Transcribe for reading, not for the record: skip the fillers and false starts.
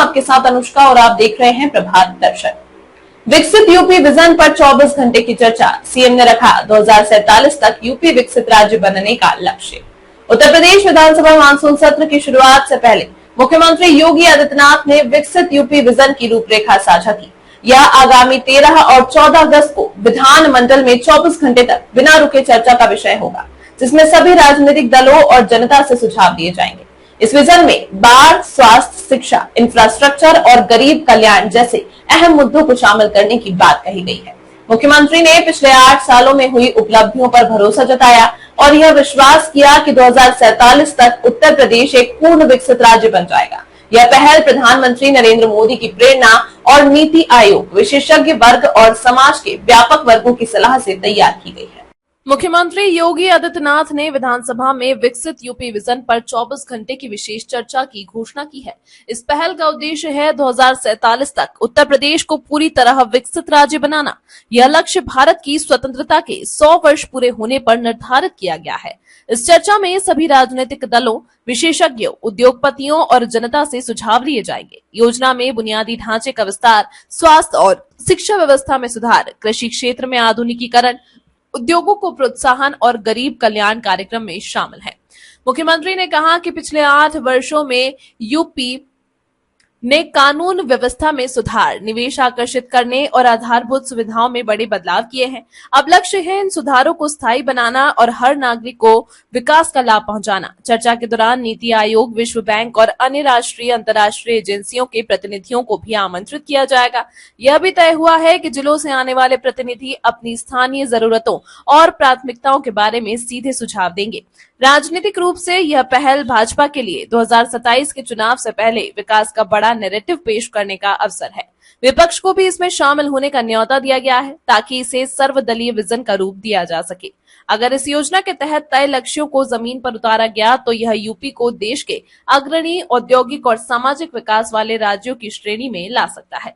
आपके साथ अनुष्का और आप देख रहे हैं प्रभात दर्शन। विकसित यूपी विजन पर 24 घंटे की चर्चा। सीएम ने रखा 2047 तक यूपी विकसित राज्य बनने का लक्ष्य। उत्तर प्रदेश विधानसभा मानसून सत्र की शुरुआत से पहले मुख्यमंत्री योगी आदित्यनाथ ने विकसित यूपी विजन की रूपरेखा साझा की। यह आगामी 13 और 14 अगस्त को विधानमंडल में 24 घंटे तक बिना रुके चर्चा का विषय होगा, जिसमें सभी राजनीतिक दलों और जनता से सुझाव दिए जाएंगे। इस विजन में बाढ़, स्वास्थ्य, शिक्षा, इंफ्रास्ट्रक्चर और गरीब कल्याण जैसे अहम मुद्दों को शामिल करने की बात कही गई है। मुख्यमंत्री ने पिछले 8 सालों में हुई उपलब्धियों पर भरोसा जताया और यह विश्वास किया कि 2047 तक उत्तर प्रदेश एक पूर्ण विकसित राज्य बन जाएगा। यह पहल प्रधानमंत्री नरेंद्र मोदी की प्रेरणा और नीति आयोग, विशेषज्ञ वर्ग और समाज के व्यापक वर्गों की सलाह से तैयार की गई है। मुख्यमंत्री योगी आदित्यनाथ ने विधानसभा में विकसित यूपी विजन पर 24 घंटे की विशेष चर्चा की घोषणा की है। इस पहल का उद्देश्य है 2047 तक उत्तर प्रदेश को पूरी तरह विकसित राज्य बनाना। यह लक्ष्य भारत की स्वतंत्रता के 100 वर्ष पूरे होने पर निर्धारित किया गया है। इस चर्चा में सभी राजनीतिक दलों, विशेषज्ञों, उद्योगपतियों और जनता से सुझाव लिए जाएंगे। योजना में बुनियादी ढांचे का विस्तार, स्वास्थ्य और शिक्षा व्यवस्था में सुधार, कृषि क्षेत्र में आधुनिकीकरण, उद्योगों को प्रोत्साहन और गरीब कल्याण कार्यक्रम में शामिल है। मुख्यमंत्री ने कहा कि पिछले 8 वर्षों में यूपी ने कानून व्यवस्था में सुधार, निवेश आकर्षित करने और आधारभूत सुविधाओं में बड़े बदलाव किए हैं। अब लक्ष्य है इन सुधारों को स्थायी बनाना और हर नागरिक को विकास का लाभ पहुंचाना। चर्चा के दौरान नीति आयोग, विश्व बैंक और अन्य राष्ट्रीय अंतर्राष्ट्रीय एजेंसियों के प्रतिनिधियों को भी आमंत्रित किया जाएगा। यह भी तय हुआ है कि जिलों से आने वाले प्रतिनिधि अपनी स्थानीय जरूरतों और प्राथमिकताओं के बारे में सीधे सुझाव देंगे। राजनीतिक रूप से यह पहल भाजपा के लिए 2027 के चुनाव से पहले विकास का बड़ा नैरेटिव पेश करने का अवसर है। विपक्ष को भी इसमें शामिल होने का न्योता दिया गया है ताकि इसे सर्वदलीय विजन का रूप दिया जा सके। अगर इस योजना के तहत तय लक्ष्यों को जमीन पर उतारा गया तो यह यूपी को देश के अग्रणी औद्योगिक और सामाजिक विकास वाले राज्यों की श्रेणी में ला सकता है।